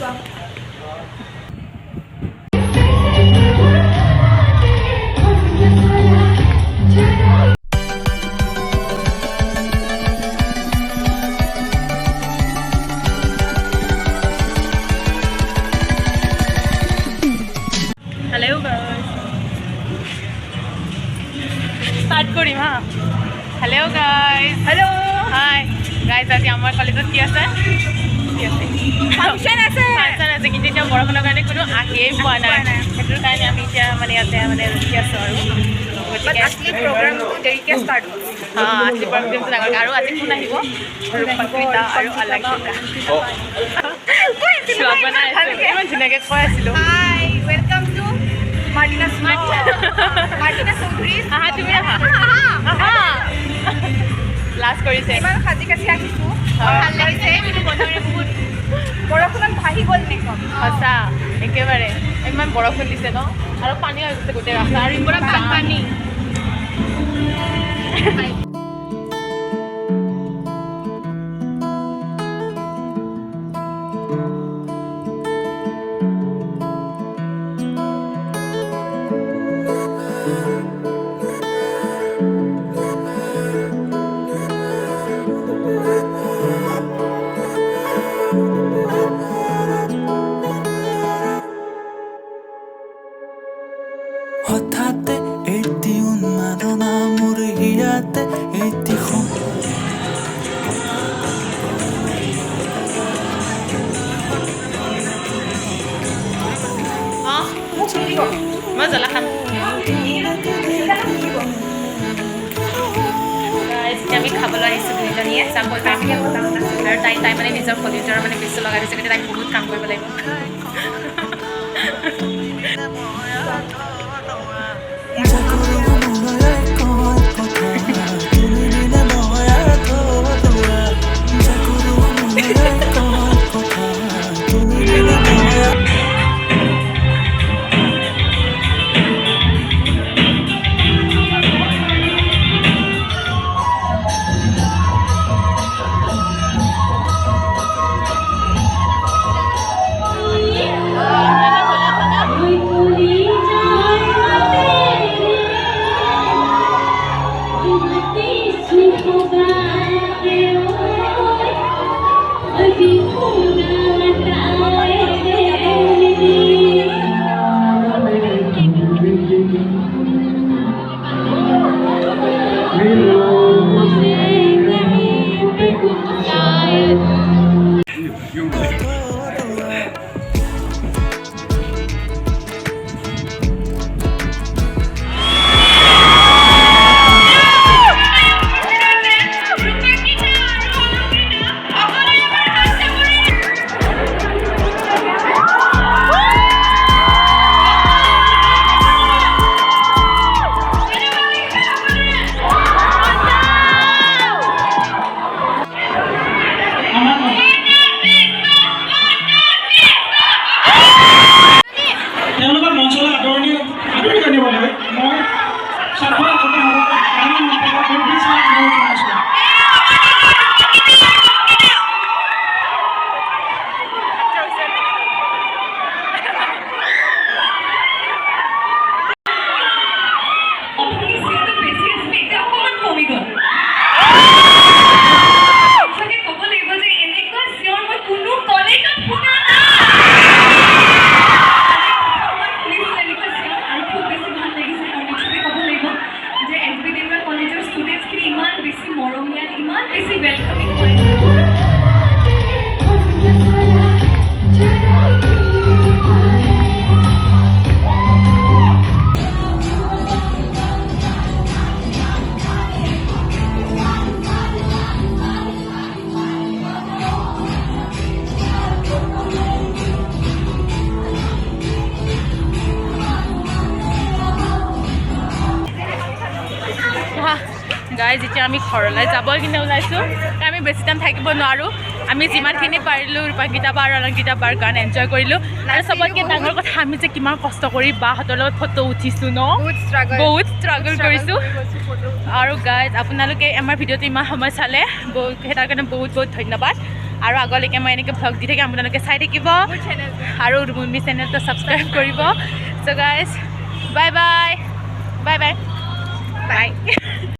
Hello guys. Hello. Hi. Guys, আজি আমাৰ কলেজত কি আছে? ফাংচন আছে। ফাংচন আছে কিন্তু এতিয়া বৰষুণৰ কাৰণে কোনো আহিয়েই পোৱা নাই। সেইটোৰ কাৰণে আমি এতিয়া মানে ইয়াতে মানে ৰখি আছোঁ আৰু গতিকে আসলি প্ৰগ্ৰামটো দেৰিকৈ ষ্টাৰ্ট হ'ব। আসলি প্ৰগ্ৰামটো ডাঙৰ আৰু আজি কোন আহিব? ৰূপকৃতা আৰু আলাকিতা। চোৱা বনাই আছোঁ। ইমান ধুনীয়াকৈ কৈ আছিলোঁ। হাই, ৱেলকাম টু মাৰ্টিনা চৌধুৰী। আহা তুমি আহা। লাষ্ট কৰিছে। ইমান সাজি কাচি আহিছোঁ। ভাল লাগিছে কিন্তু বতৰে বহুত বৰষুণত ভাহি গ'ল মেকআপ। সঁচা একেবাৰে ইমান বৰষুণ দিছে ন আৰু পানী হৈ গৈছে গোটেই ৰাস্তা আৰু ইমান পানী। হঠাতে এটি উন্মাদনা মোৰ হিয়াতে এটি মই জ্বলা খাম। আমি খাবলৈ আহিছোঁ দুইজনীয়ে চাকৰি আৰু তাই মানে নিজৰ কলেজৰ মানে বেছি লগাই দিছে কিন্তু তাই বহুত কাম কৰিব লাগিব। গাইজ এতিয়া আমি ঘৰলৈ যাবই কিনে ওলাইছোঁ আমি বেছি টাইম থাকিব নোৱাৰোঁ আমি যিমানখিনি পাৰিলোঁ ৰূপাংকিতা বা আৰু অলংকিতা বাৰ গান এনজয় কৰিলোঁ আৰু চবতকৈ ডাঙৰ কথা আমি যে কিমান কষ্ট কৰি বাহঁতৰ লগত ফটো উঠিছোঁ ন বহুত ষ্ট্ৰাগল কৰিছোঁ আৰু গাইজ আপোনালোকে আমাৰ ভিডিঅ'টো ইমান সময় চালে তাৰ কাৰণে বহুত বহুত ধন্যবাদ আৰু আগলৈকে মই এনেকৈ ভ্লগ দি থাকিম আপোনালোকে চাই থাকিব আৰু মুনমি চেনেলটো ছাবস্ক্ৰাইব কৰিব চ' guys bye bye bye bye bye